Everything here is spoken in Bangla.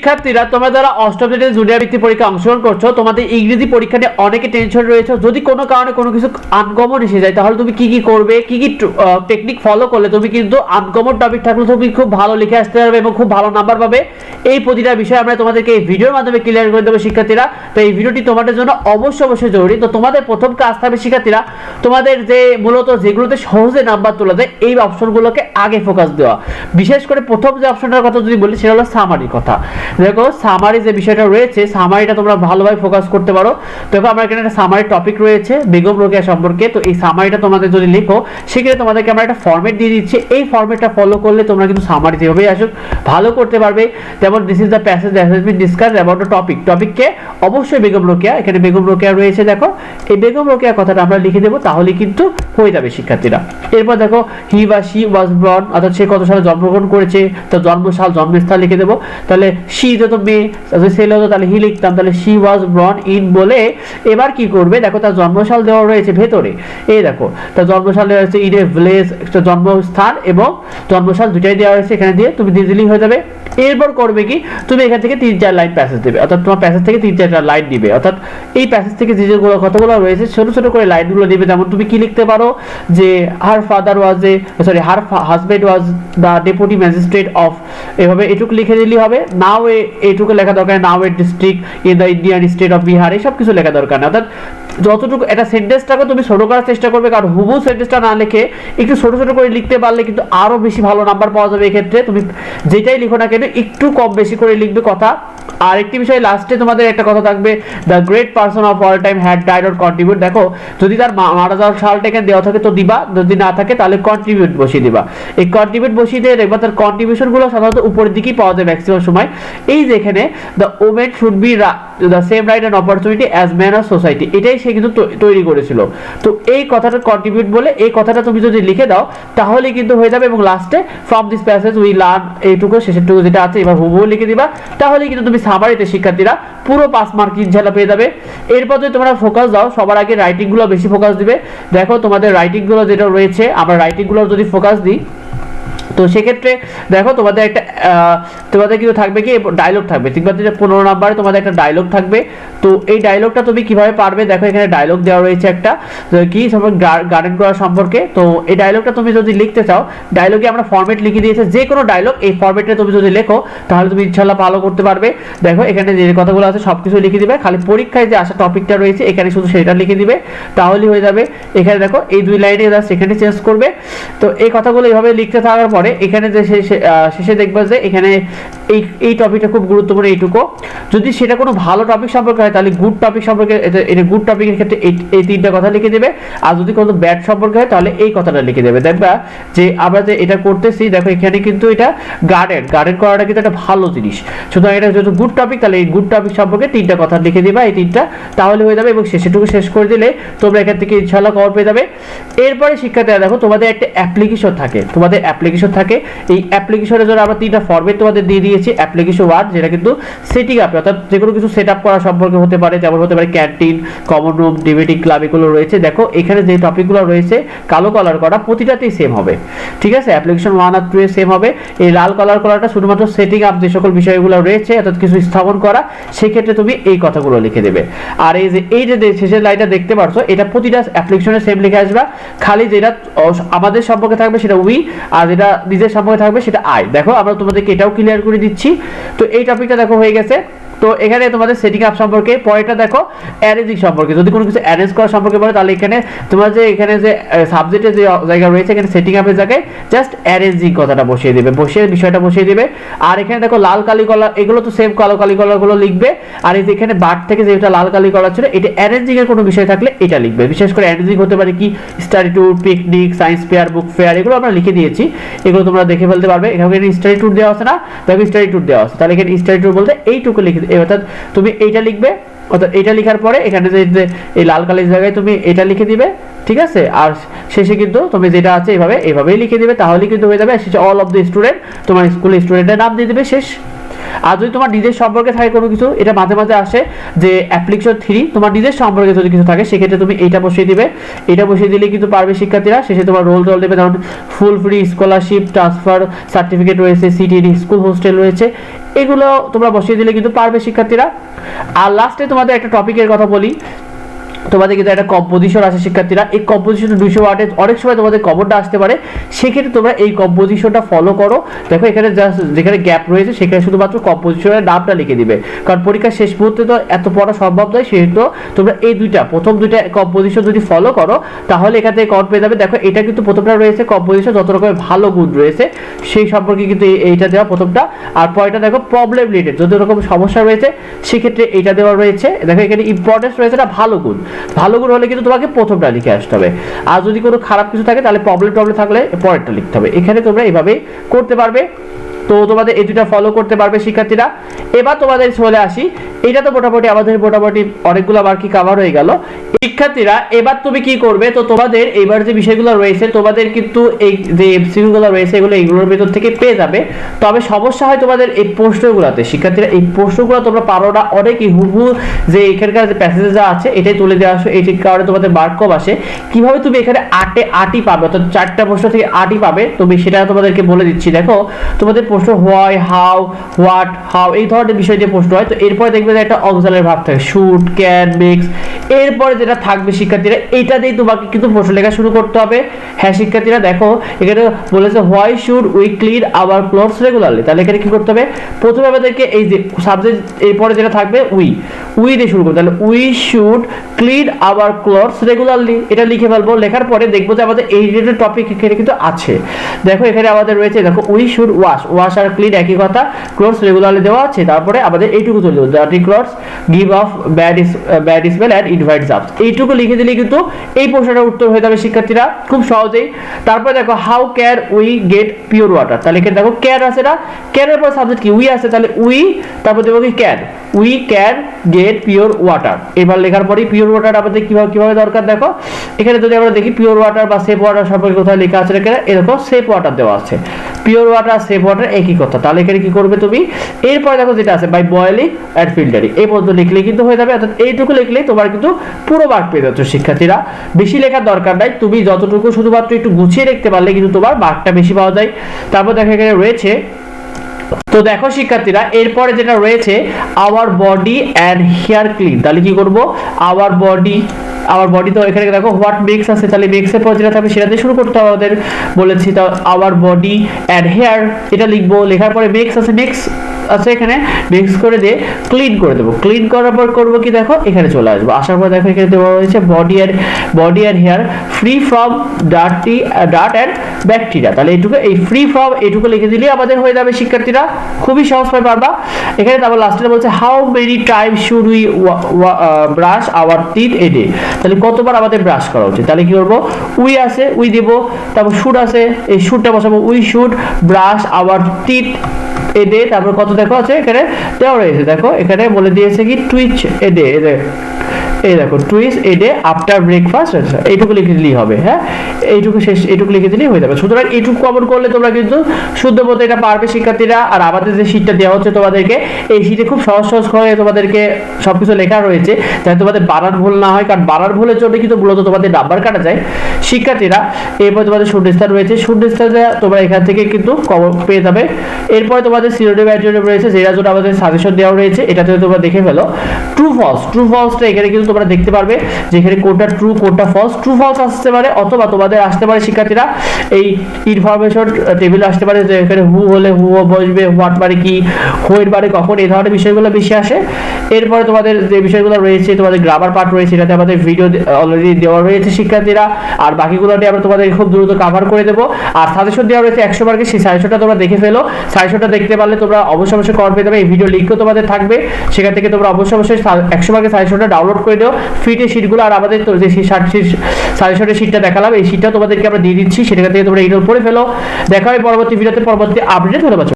শিক্ষার্থীরা তোমরা যারা অষ্টম শ্রেণীর জুনিয়র বৃত্তি পরীক্ষা অংশগ্রহণ করছো, তোমাদের ইংরেজি পরীক্ষা নিয়ে অনেকে টেনশন রয়েছে। যদি কোনো কারণে কোনো কিছু আনকমন এসে যায় তাহলে তুমি কি কি করবে, কি কি টেকনিক ফলো করলে তুমি কিন্তু আনকমন টপিক থাকলে তুমি খুব ভালো লিখে আসতে পারবে এবং খুব ভালো নাম্বার পাবে। এই প্রতিটা বিষয় আমরা তোমাদেরকে এই ভিডিওর মাধ্যমে ক্লিয়ার করে দেবো শিক্ষার্থীরা। তো এই ভিডিওটি তোমাদের জন্য অবশ্যই জরুরি। তো তোমাদের প্রথম কাজ থাকবে শিক্ষার্থীরা, তোমাদের যে মূলত যেগুলোতে সহজে নাম্বার তোলা যায় এই অপশনগুলোকে আগে ফোকাস দেওয়া। বিশেষ করে প্রথম যে অপশনটার কথা যদি বলি সেটা হলো সামারির কথা। দেখো সামারি যে বিষয়টা রয়েছে, সামারিটা তোমরা ভালোভাবে ফোকাস করতে পারো। দেখো আমার এখানে একটা সামারি টপিক রয়েছে বেগম রোকেয়া সম্পর্কে। তো এই সামারিটা তোমাদের যদি লিখো সেক্ষেত্রে তোমাদেরকে আমরা একটা ফরম্যাট দিয়ে দিচ্ছি। এই ফরম্যাটটা ফলো করলে তোমরা কিন্তু সামারি যেভাবেই আসুক ভালো করতে পারবে। যেমন this is the passage that has been discussed about the topic. টপিককে অবশ্যই বেগম রোকেয়া, এখানে বেগম রোকেয়া রয়েছে। দেখো এই বেগম রোকেয়া কথাটা আমরা লিখে দেবো, তাহলে কিন্তু হয়ে যাবে শিক্ষার্থীরা। এরপর দেখো হি বা শি ওয়াজ বর্ন, অর্থাৎ সে কত সালে জন্মগ্রহণ করেছে, তার জন্মসাল জন্মস্থান লিখে দেবো। তাহলে শি যত মেয়ে, ছেলে হতো তাহলে হি লিখতাম, তাহলে শি ওয়াজ বর্ন ইন বলে এবার কি করবে দেখো তার জন্মসাল দেওয়া রয়েছে ভেতরে। এই দেখো তার জন্মসাল দেওয়া হয়েছে ইন এ ভিলেজ, একটা জন্মস্থান এবং জন্মসাল দুটাই দেওয়া হয়েছে, এখানে দিয়ে তুমি ইজিলি হয়ে যাবে। এরপর করবে কি তুমি এখান থেকে 3-4 লাইন প্যাসেজ দেবে, অর্থাৎ তোমার প্যাসেজ থেকে 3-4টা লাইন দিবে, অর্থাৎ এই প্যাসেজ থেকে যে যেগুলো কতগুলো রয়েছে ছোট ছোট করে লাইনগুলো দিবে। যেমন তুমি কি লিখতে পারো যে her father was a sorry her husband was the deputy magistrate of, এভাবে এটুকু লিখে দিলেই হবে। নাও এইটুকু লেখা দরকার, now a district in the Indian state of Bihar, এইসব কিছু লেখা দরকার না। অর্থাৎ যতটুকু একটা সেন্টেন্সটাকে তুমি ছোট করার চেষ্টা করবে, কারণ হুবহু সেন্টেন্সটা না লিখে একটু ছোট ছোট করে লিখতে পারলে কিন্তু আরো বেশি ভালো নাম্বার পাওয়া যাবে। এক্ষেত্রে তুমি যেটাই লিখো না কেন একটু কম বেশি করে লিখবে কথা। আর একটি বিষয় লাস্টে তোমাদের একটা কথা থাকবে, the great person of all time had died or contribute. দেখো যদি তার মারা যাওয়ার সালটা এখানে দেওয়া থাকে তো দিবা, যদি না থাকে তাহলে কন্ট্রিবিউট বসিয়ে দিবা। এই কন্ট্রিবিউট বসিয়ে দিয়ে দেখবা তার কন্ট্রিবিউশনগুলো সাধারণত উপরের দিকেই পাওয়া যায় ম্যাক্সিমাম সময়। এই যে এখানে the women should be the same right and opportunity as man of society, এটাই সে কিন্তু তৈরি করেছিল। তো এই কথাটা কন্ট্রিবিউট বলে এই কথাটা তুমি যদি লিখে দাও তাহলে কিন্তু হয়ে যাবে। এবং লাস্টে from this passage we learn, এইটুকু শেষেরটুকু যেটা আছে এবার হুবহু লিখে দিবা, তাহলে কিন্তু তুমি সামারিতে শিক্ষার্থীরা পুরো 5 মার্ক ইনশাআল্লাহ পেয়ে যাবে। এরপর যদি তোমরা ফোকাস দাও সবার আগে রাইটিংগুলো বেশি ফোকাস দিবে। দেখো তোমাদের রাইটিংগুলো যেটা রয়েছে আমরা রাইটিংগুলো যদি ফোকাস দিই তো সেক্ষেত্রে দেখো তোমাদের একটা তোমাদের কিন্তু থাকবে কি ডায়লগ থাকবে, ঠিক আছে 15 নম্বরে তোমাদের একটা ডায়লগ থাকবে। তো এই ডায়লগটা তুমি কিভাবে পারবে, দেখো এখানে ডায়লগ দেওয়া রয়েছে একটা কি গার্ডেন করা সম্পর্কে। তো এই ডায়লগটা তুমি যদি লিখতে চাও, ডায়লগে আমরা ফরম্যাট লিখে দিয়েছে, যে কোনো ডায়লগ এই ফরম্যাটে তুমি যদি লেখো তাহলে তুমি ইনশাআল্লাহ ভালো করতে পারবে। দেখো এখানে যে কথাগুলো আছে সবকিছু লিখে দিবে, খালি পরীক্ষায় যে আসা টপিকটা রয়েছে এখানে শুধু সেটা লিখে দিবে, তাহলেই হয়ে যাবে। এখানে দেখো এই 2 লাইনে জাস্ট এখানে চেঞ্জ করবে। তো এই কথাগুলো এইভাবে লিখতে থাকার পরে এখানে যে শেষে দেখবে যে এখানে এই টপিকটা খুব গুরুত্বপূর্ণ এইটুকু। যদি সেটা কোনো ভালো টপিক সম্পর্কে হয় তাহলে গুড টপিক সম্পর্কে, এটা গুড টপিকের ক্ষেত্রে এই 3টা কথা লিখে দেবে। আর যদি কোনো ব্যাড সম্পর্কে হয় তাহলে এই কথাটা লিখে দেবে। দেখবা যে আমরা যে এটা করতেছি দেখো এখানে কিন্তু এটা গার্ডেন করাটা কিন্তু একটা ভালো জিনিস। সুতরাং এটা যেহেতু গুড টপিক তাহলে এই গুড টপিক সম্পর্কে 3টা কথা লিখে দিবা, এই 3টা তাহলে হয়ে যাবে। এবং শেষেটুকু শেষ করে দিলে তোমরা এখান থেকে ইনশাআল্লাহ কভার পেয়ে যাবে। এরপরে শিক্ষার্থীরা দেখো তোমাদের একটা অ্যাপ্লিকেশন থাকে, এই অ্যাপ্লিকেশনের জন্য আমরা 3টা ফরম্যাট তোমাদের দিয়ে দিয়েছি। অ্যাপ্লিকেশন 1 যেটা কিন্তু সেটিং আপ, অর্থাৎ যে কোনো কিছু সেট আপ করা সম্পর্কে হতে পারে, যেমন হতে পারে canteen, common room, debating club, এগুলো রয়েছে। দেখো এখানে যে টপিকগুলো রয়েছে কালো কালার করা প্রতিটাতেই সেম হবে, ঠিক আছে। অ্যাপ্লিকেশন 1 আর 2 এ সেম হবে। এই লাল কালার করাটা শুধুমাত্র সেটিং আপ যে সকল বিষয়গুলো রয়েছে অর্থাৎ কিছু স্থাপন করা, সেই ক্ষেত্রে তুমি এই কথাগুলো লিখে দেবে। আর এই যে শেষের লাইনটা দেখতে পাচ্ছ এটা প্রতিটা অ্যাপ্লিকেশনে সেম লিখে আসবা, খালি যেটা আমাদের সম্পর্কে থাকবে সেটা উই, আর যেটা নিজের সম্পর্কে থাকবে সেটা আই। দেখো আমরা তোমাদেরকে এটাও ক্লিয়ার করে দিচ্ছি। তো এই টপিকটা দেখো হয়ে গেছে। তো এখানে তোমাদের সেটিং আপ সম্পর্কে, পরেরটা দেখো অ্যারেঞ্জিং সম্পর্কে। যদি কোনো কিছু অ্যারেঞ্জ করা সম্পর্কে বলে তাহলে এখানে তোমার যে এখানে যে সাবজেক্টের যে জায়গা রয়েছে এখানে সেটিং আপের জায়গায় জাস্ট অ্যারেঞ্জিং কথাটা বসিয়ে দেবে, বিষয়টা বসিয়ে দেবে। আর এখানে দেখো লাল কালি কলা, এগুলো তো সেম কালো কালি কলাগুলো লিখবে। আর এই যে এখানে বার থেকে যেটা লাল কালি কলা ছিল এটা অ্যারেঞ্জিং এর কোনো বিষয় থাকলে এটা লিখবে। বিশেষ করে অ্যারেঞ্জিং হতে পারে কি study tour, picnic, science fair, book fair, এগুলো আমরা লিখে দিয়েছি, এগুলো তোমরা দেখে ফেলতে পারবে। এখানে স্টাডি ট্যুর দেওয়া আছে না, দেখো স্টাডি ট্যুর দেওয়া আছে, তাহলে এখানে স্টাডি ট্যুর বলতে এইটুকু লিখে, অর্থাৎ তুমি এইটা লিখবে, অর্থাৎ এইটা লেখার পরে এখানে যে এই লাল কালির জায়গায় তুমি এটা লিখে দিবে, ঠিক আছে। আর শেষে কিন্তু তুমি যেটা আছে এইভাবেই লিখে দিবে, তাহলে কিন্তু হয়ে যাবে। শেষে অল অফ দ্য স্টুডেন্ট তোমার স্কুলের স্টুডেন্টের নাম দিয়ে দিবে, শেষ। আর যদি তোমার নিজের সম্পর্কে থাকে কোনো কিছু, এটা মাঝে মাঝে আসে যে অ্যাপ্লিকেশন 3 তোমার নিজের সম্পর্কে যদি কিছু থাকে সেক্ষেত্রে তুমি এইটা বসিয়ে দিবে, এটা বসিয়ে দিলে কিন্তু পারবে শিক্ষার্থীরা। শেষে তোমার রোল দেবে, যেমন full free scholarship, transfer certificate রয়েছে, সিটি স্কুল হোস্টেল রয়েছে, এগুলো তোমরা বসিয়ে দিলে কিন্তু পারবে শিক্ষার্থীরা। আর লাস্টে তোমাদের একটা টপিকের কথা বলি, তোমাদের কিন্তু একটা কম্পোজিশন আছে শিক্ষার্থীরা। এই কম্পোজিশন 200 ওয়ার্ডে অনেক সময় তোমাদের কমনটা আসতে পারে, সেক্ষেত্রে তোমরা এই কম্পোজিশনটা ফলো করো। দেখো এখানে জাস্ট যেখানে গ্যাপ রয়েছে সেখানে শুধুমাত্র কম্পোজিশনের নামটা লিখে দিবে, কারণ পরীক্ষার শেষ মুহূর্তে তো এত পড়া সম্ভব নয়। সেহেতু তোমরা এই প্রথম দুইটা কম্পোজিশন যদি ফলো করো তাহলে এখান থেকে কমন পেয়ে যাবে। দেখো এটা কিন্তু প্রথমটা রয়েছে কম্পোজিশন, যত রকমের ভালো গুণ রয়েছে সেই সম্পর্কে কিন্তু এইটা দেওয়া প্রথমটা। আর পরেরটা দেখো প্রবলেম রিলেটেড, যত রকম সমস্যা রয়েছে সেক্ষেত্রে এইটা দেওয়া রয়েছে। দেখো এখানে ইম্পর্টেন্স রয়েছে না ভালো গুণ, ভালো গুণ হলে কিন্তু তোমাকে প্রথমটা লিখে আসতে হবে, আর যদি কোনো খারাপ কিছু থাকে তাহলে প্রবলেম থাকলে পরেরটা লিখতে হবে। এখানে তোমরা এইভাবেই করতে পারবে। তো তোমাদের এই দুটা ফলো করতে পারবে শিক্ষার্থীরা। এবার তোমাদের চলে আসি, এটা তো মোটামুটি আমাদের অনেকগুলো বাকি কভার হয়ে গেল শিক্ষার্থীরা। এবার তুমি কি করবে, তো তোমাদের এবার যে বিষয়গুলো রয়েছে তোমাদের কিন্তু এই যে এমসিকিউ গুলো রয়েছে এগুলোর ভিতর থেকে পেয়ে যাবে। তবে সমস্যা হয় তোমাদের এই প্রশ্নগুলোতে শিক্ষার্থীরা, এই প্রশ্নগুলো তোমরা পারো না, অনেকই হুবহু যে এখানকার যে প্যাসেজে যা আছে এটাই তুলে দেওয়া আসো, এই কারণে তোমাদের মার্ক কম আসে। কিভাবে তুমি এখানে আটই পাবে, অর্থাৎ 4টা প্রশ্ন থেকে 8ই পাবে, তুমি সেটা তোমাদেরকে বলে দিচ্ছি। দেখো তোমাদের প্রশ্ন হোয়াই, হাউ, হোয়াট, হাউ এই ধরনের বিষয় যে প্রশ্ন হয়, তো এরপরে দেখবে যে একটা অক্সিলারি ভার্ব থাকে শুড, ক্যান, মেক্স। এরপরে যেটা থাকবে শিক্ষার্থীরা এইটা দিয়ে তোমাকে কিন্তু প্রশ্ন লেখা শুরু করতে হবে। হ্যাঁ শিক্ষার্থীরা দেখো এখানে বলেছে why should we clean our clothes regularly, তাহলে এখানে কি করতে হবে, প্রথমে আমাদেরকে এই যে সাবজেক্ট এরপরে যেটা থাকবে উই দিয়ে শুরু করতে, তাহলে we should clean our clothes regularly এটা লিখে ফেলবো। লেখার পরে দেখবো যে আমাদের এই রিলেটেড টপিক এখানে কিন্তু আছে। দেখো এখানে আমাদের রয়েছে, দেখো উই শুড ওয়াশ আর ক্লিন একই কথা, ক্লথস রেগুলারলি দেওয়া আছে। তারপরে আমাদের এইটুকু চলে যাবে, dirty clothes give of bad smell and invite germs, এইটুকু লিখে দিলে কিন্তু এই প্রশ্নটার উত্তর হয়ে যাবে শিক্ষার্থীরা খুব সহজেই। তারপরে দেখো how can we get pure water, তাহলে এখানে দেখো ক্যান আছে না, ক্যানের পর সাবজেক্ট কি উই আছে, তাহলে উই তারপর দেবো কি can, we can get pure water. এবার লেখার পরে পিওর ওয়াটার আমাদের কিভাবে দরকার, দেখো এখানে যদি আমরা দেখি পিওর ওয়াটার বা সেফ ওয়াটার সম্পর্কে কোথায় লেখা আছে, এখানে এরকম সেফ ওয়াটার দেওয়া আছে, পিওর ওয়াটার সেফ ওয়াটার একই কথা। তাহলে এখানে কি করবে তুমি, এরপরে দেখো যেটা আছে বাই বয়েলিং এন্ড ফিল্টারিং, এই পর্যন্ত লিখলে কিন্তু হয়ে যাবে। অর্থাৎ এইটুকু লিখলেই তোমার কিন্তু পুরো মার্ক পেয়ে যাচ্ছ শিক্ষার্থীরা। বেশি লেখার দরকার নাই, তুমি যতটুকু শুধুমাত্র একটু গুছিয়ে লিখতে পারলে কিন্তু তোমার মার্কটা বেশি পাওয়া যায়। তারপর দেখো এখানে রয়েছে, তো দেখো শিক্ষার্থীরা এরপরে যেটা রয়েছে our body and hair clean, তাহলে কি করব, আওয়ার বডি তো এখানে দেখো হোয়াট মেক্স আছে, তাহলে মেক্স এর পর যেটা থাকবে সেটা দিয়ে শুরু করতে হবে আমাদের বলেছি। তো আওয়ার বডি অ্যান্ড হেয়ার এটা লিখবো, লেখার পরে মেক্স আছে এখানে মিক্স করে দিয়ে ক্লিন করে দেবো। ক্লিন করার পর করবো কি, দেখো এখানে চলে আসবো, আসার পর দেখো এখানে দেওয়া হয়েছে body and hair free from dirt and bacteria, তাহলে এই ফ্রি ফ্রম এইটুকু লিখে দিলে আমাদের হয়ে যাবে শিক্ষার্থীরা, খুবই সহজভাবে পারবা। এখানে তারপর লাস্টে বলছে how many time should we brush our teeth a day, তাহলে কতবার আমাদের ব্রাশ করা উচিত, তাহলে কি করবো উই আছে উই দেব, তারপর শুড আছে এই শুডটা বসাবো, we should brush our teeth a day, তারপর কত দেখো আছে এখানে দেওয়া রয়েছে, দেখো এখানে বলে দিয়েছে কি টুইচ এ ডে, এই দেখো টুইস এ ডে আফটার ব্রেকফাস্ট, এইটুকু লিখে দিলেই হবে। হ্যাঁ এইটুকু লিখে দিলেই হয়ে যাবে। সুতরাং এইটুকু কমন করলে তোমরা কিন্তু শুদ্ধ বলতে এটা পারবে শিক্ষার্থীরা। আর আমাদের যে শীটটা দেওয়া হচ্ছে তোমাদেরকে, এই শীটে খুব সহজ করে তোমাদেরকে সবকিছু লেখা রয়েছে যাতে তোমাদের বানান ভুল না হয়, কারণ বানান ভুলের জন্য কিন্তু মূলত তোমাদের নাম্বার কাটা যায় শিক্ষার্থীরা। এরপর তোমাদের শূন্যস্থান রয়েছে, শূন্যস্থানে তোমরা এখান থেকে কিন্তু কমন পেয়ে যাবে। এরপরে তোমাদের সিনোনিম অ্যান্টোনিম রয়েছে, যেটার জন্য আমাদের সাজেশন দেওয়া রয়েছে, এটাতে তোমরা দেখে ফেলো। ট্রু ফলসটা এখানে কিন্তু তোমরা দেখতে পারবে যে এখানে কোনটা ট্রু কোনটা ফলস। ট্রু ফলস আসতে পারে, অথবা তোমাদের আসতে পারে শিক্ষার্থীরা এই ইনফরমেশন টেবিল আসতে পারে, যে এখানে হু হলে হু বসবে, হোয়াট মানে কি, হোয়ের মানে কখন, এই ধরনের বিষয়গুলো বেশি আসে। এরপরে তোমাদের যে বিষয়গুলো রয়েছে, তোমাদের গ্রামার পার্ট রয়েছে, এটাতে আমাদের ভিডিও অলরেডি দেওয়া রয়েছে শিক্ষার্থীরা, আর বাকিগুলো নিয়ে আমরা তোমাদের খুব দ্রুত কভার করে দেবো। আর সাজেশন দেওয়া রয়েছে 100 মার্কের, সেই সাজেশনটা তোমরা দেখে ফেলো। সাজেশনটা দেখতে পারলে তোমরা অবশ্যই কর পেয়ে যাবে, এই ভিডিও লিঙ্কও তোমাদের থাকবে, সেখান থেকে তোমরা অবশ্যই 100 মার্কের সাজেশনটা ডাউনলোড করে দিও, ফ্রিতে শিটগুলো। আর আমাদের যে সাজেশনের শিটটা দেখালাম, এই শিটটা তোমাদেরকে আমরা দিয়ে দিচ্ছি, সেটা থেকে তোমরা ইনরোল করে ফেলো। দেখা হয় পরবর্তী ভিডিওতে পরবর্তী আপডেট। ধন্যবাদ।